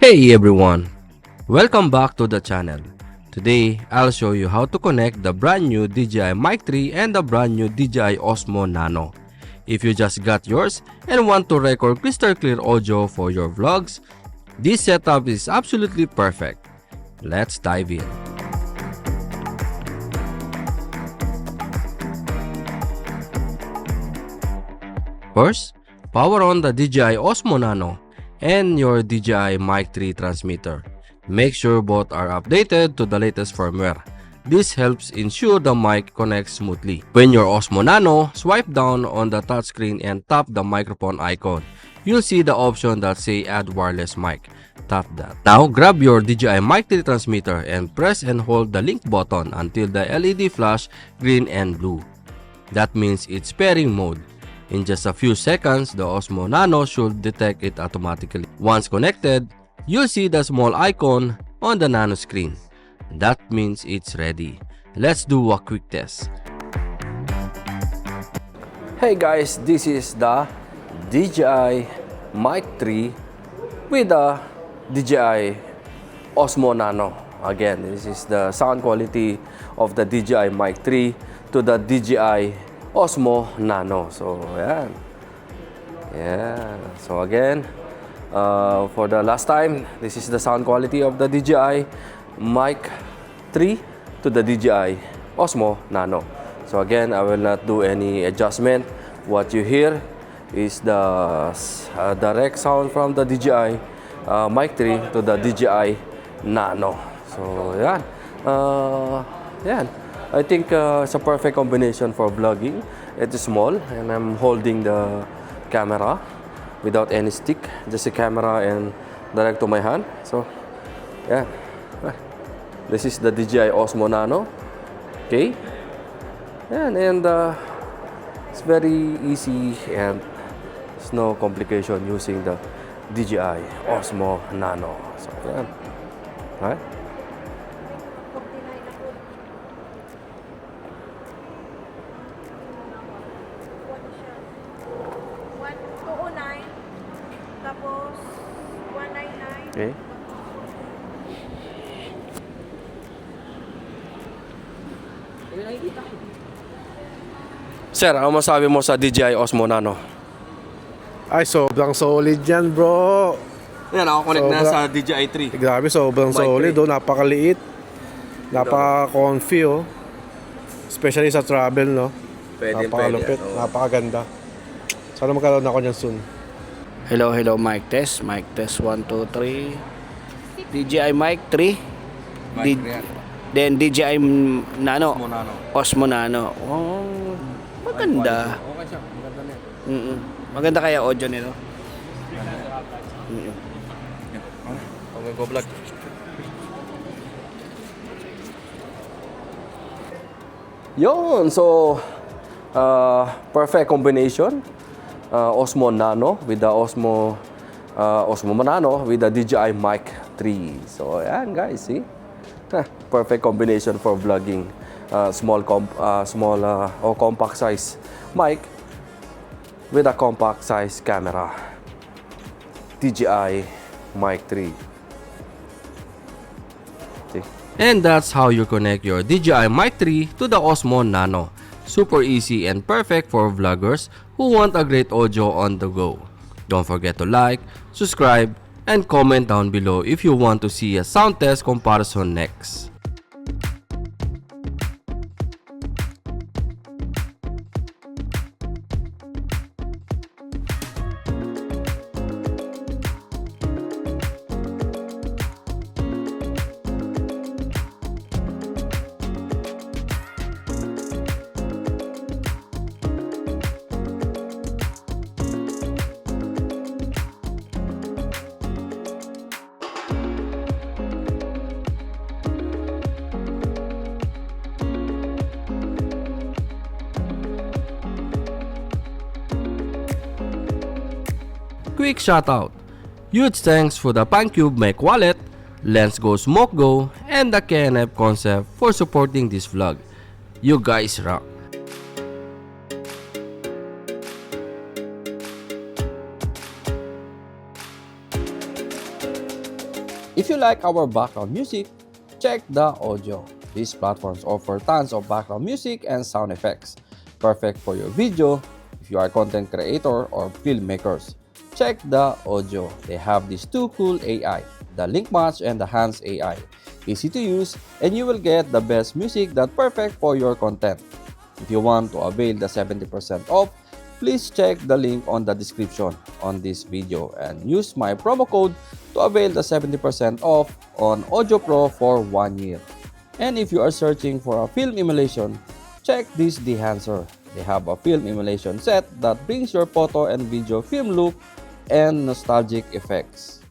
Hey everyone! Welcome back to the channel. Today, I'll show you how to connect the brand new DJI Mic 3 and the brand new DJI Osmo Nano. If you just got yours and want to record crystal clear audio for your vlogs, this setup is absolutely perfect. Let's dive in. First, power on the DJI Osmo Nano and your DJI Mic 3 transmitter. Make sure both are updated to the latest firmware. This helps ensure the mic connects smoothly. When your Osmo Nano, swipe down on the touchscreen and tap the microphone icon. You'll see the option that say Add Wireless Mic. Tap that. Now, grab your DJI Mic 3 transmitter and press and hold the link button until the LED flash green and blue. That means it's pairing mode. In just a few seconds, the Osmo Nano should detect it automatically. Once connected, you'll see the small icon on the Nano screen. That means it's ready. Let's do a quick test. Hey guys, this is the DJI Mic 3 with the DJI Osmo Nano. Again, this is the sound quality of the DJI Mic 3 to the DJI Osmo Nano. So, yeah. So again, for the last time, this is the sound quality of the DJI Mic 3 to the DJI Osmo Nano. So again, I will not do any adjustment. What you hear is the direct sound from the DJI Mic 3 to the DJI Nano. So yeah. I think it's a perfect combination for vlogging. It is small and I'm holding the camera without any stick, just a camera and direct to my hand. So yeah, this is the DJI Osmo Nano. Okay, and it's very easy and there's no complication using the DJI Osmo Nano. So yeah, right. Tapos 199. Okay. Sir, ano masabi mo sa DJI Osmo Nano? Ay, sobrang solid yan, bro. Yan, ako-connect na sa DJI 3. Grabe, sobrang Mic solid, 3. oh. Napakaliit. Napaka-comfy, oh. Especially sa travel, no? Napakalupit, napakaganda. Sana magkaroon ako niyan soon. Hello, mic test 1, 2, 3. DJI Mic 3. Then DJI Nano. Osmo Nano. Oh, maganda. Okay siya, maganda niya. Maganda kaya audio nito. Okay, go vlog. Yun, so perfect combination. Osmo Nano with the Osmo Nano with the DJI Mic 3. So ayan guys, see? Perfect combination for vlogging. Compact size mic with a compact size camera. DJI Mic 3. See? And that's how you connect your DJI Mic 3 to the Osmo Nano. Super easy and perfect for vloggers who want a great audio on the go. Don't forget to like, subscribe, and comment down below if you want to see a sound test comparison next. Quick shoutout. Huge thanks for the Puncube Mech wallet, LensGo Smoke Go, and the K&F Concept for supporting this vlog. You guys rock. If you like our background music, check the audio. These platforms offer tons of background music and sound effects, perfect for your video if you are content creator or filmmakers. Check the audio. They have these two cool AI, the Link Match and the Hands AI. Easy to use, and you will get the best music that's perfect for your content. If you want to avail the 70% off, please check the link on the description on this video and use my promo code to avail the 70% off on Audio Pro for 1 year. And if you are searching for a film emulation, check this Dehancer. They have a film emulation set that brings your photo and video film look and nostalgic effects.